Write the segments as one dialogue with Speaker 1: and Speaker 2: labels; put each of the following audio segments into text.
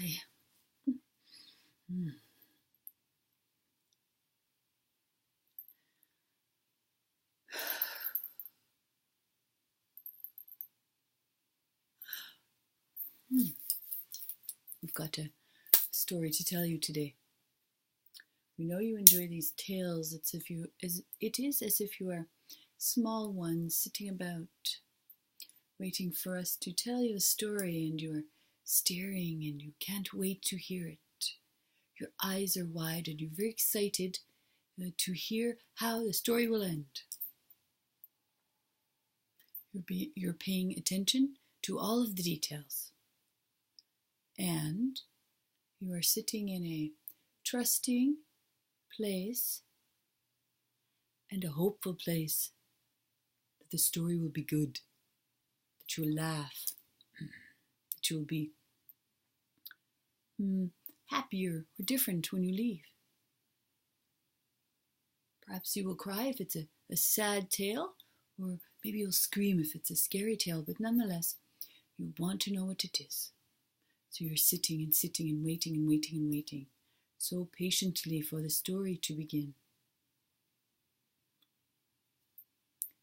Speaker 1: I. Mm. Mm. We've got a story to tell you today. We know you enjoy these tales. It is as if you are small ones sitting about, waiting for us to tell you a story, and you're staring and you can't wait to hear it. Your eyes are wide and you're very excited to hear how the story will end. You're paying attention to all of the details. And you are sitting in a trusting place and a hopeful place that the story will be good, that you will laugh, that you will be happier or different when you leave. Perhaps you will cry if it's a sad tale, or maybe you'll scream if it's a scary tale, but nonetheless, you want to know what it is. So you're sitting and sitting and waiting and waiting and waiting, so patiently for the story to begin.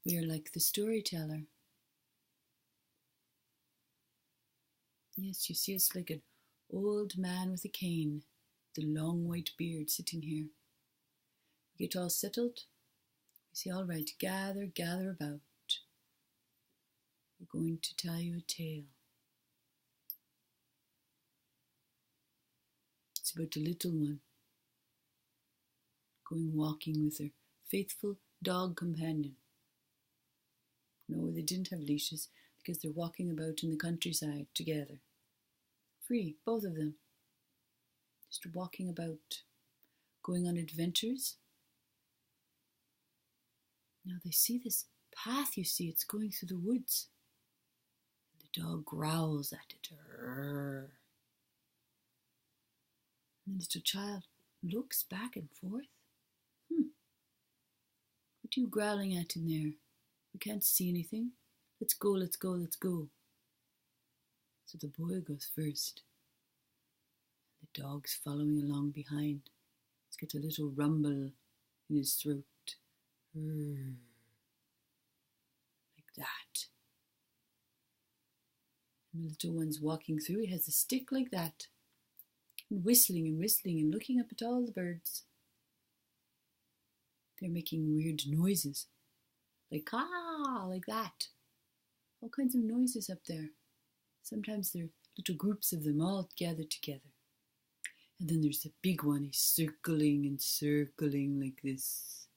Speaker 1: We are like the storyteller. Yes, you see us like an old man with a cane, the long white beard sitting here. We get all settled. We say, all right, gather about. We're going to tell you a tale. It's about a little one going walking with her faithful dog companion. No, they didn't have leashes because they're walking about in the countryside together. Free, both of them. Just walking about, going on adventures. Now they see this path, you see, it's going through the woods. The dog growls at it. Arr. And the little child looks back and forth. What are you growling at in there? We can't see anything. Let's go, let's go, let's go. So the boy goes first. The dog's following along behind. He's got a little rumble in his throat. Like that. And the little one's walking through. He has a stick like that. And whistling and looking up at all the birds. They're making weird noises. Like like that. All kinds of noises up there. Sometimes there are little groups of them all gathered together. And then there's the big one. He's circling and circling like this,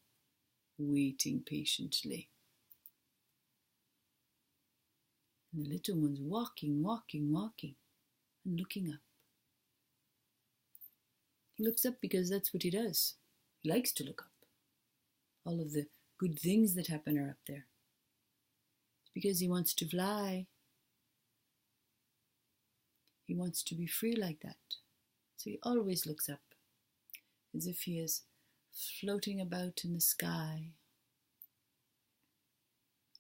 Speaker 1: waiting patiently. And the little one's walking, and looking up. He looks up because that's what he does. He likes to look up. All of the good things that happen are up there. It's because he wants to fly. He wants to be free like that. So he always looks up, as if he is floating about in the sky.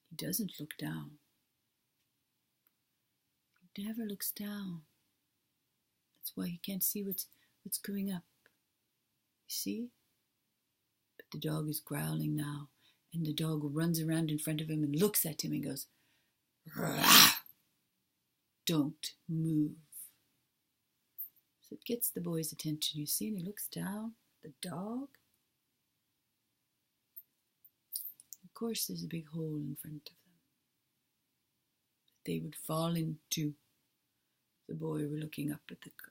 Speaker 1: He doesn't look down. He never looks down. That's why he can't see what's going up. You see? But the dog is growling now, and the dog runs around in front of him and looks at him and goes, "Rah! Don't move." So it gets the boy's attention, you see, and he looks down at the dog. Of course, there's a big hole in front of them that they would fall into. The boy were looking up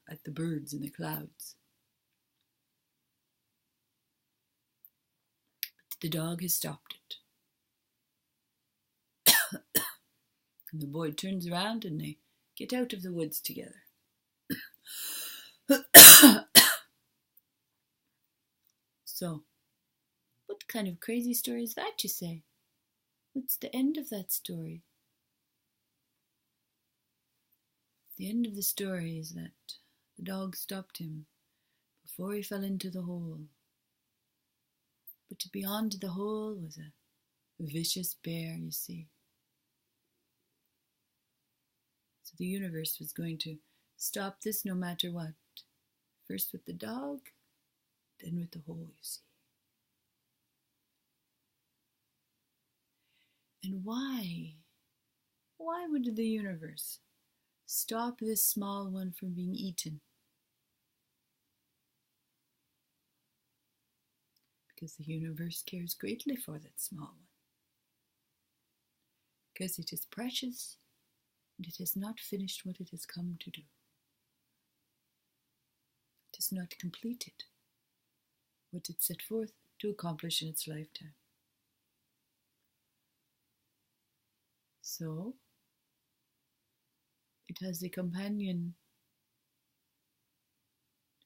Speaker 1: at the birds in the clouds. But the dog has stopped it. And the boy turns around and they get out of the woods together. So, what kind of crazy story is that, you say? What's the end of that story? The end of the story is that the dog stopped him before he fell into the hole. But beyond the hole was a vicious bear, you see. So the universe was going to Stop this no matter what. First with the dog, then with the hole, you see. And why? Why would the universe stop this small one from being eaten? Because the universe cares greatly for that small one. Because it is precious and it has not finished what it has come to do. It has not completed what it set forth to accomplish in its lifetime. So, it has a companion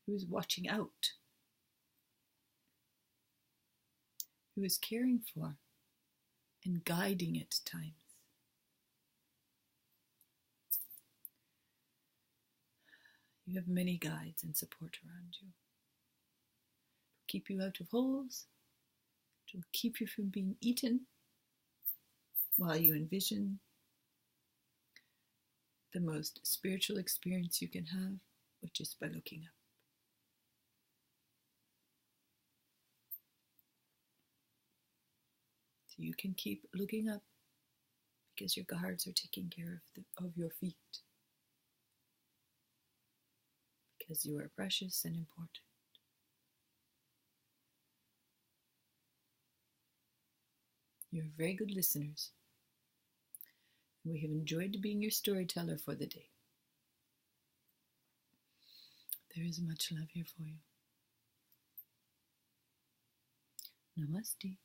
Speaker 1: who is watching out, who is caring for and guiding it at times. You have many guides and support around you. To keep you out of holes, to keep you from being eaten, while you envision the most spiritual experience you can have, which is by looking up. So you can keep looking up because your guards are taking care of your feet. Because you are precious and important. You're very good listeners. We have enjoyed being your storyteller for the day. There is much love here for you. Namaste.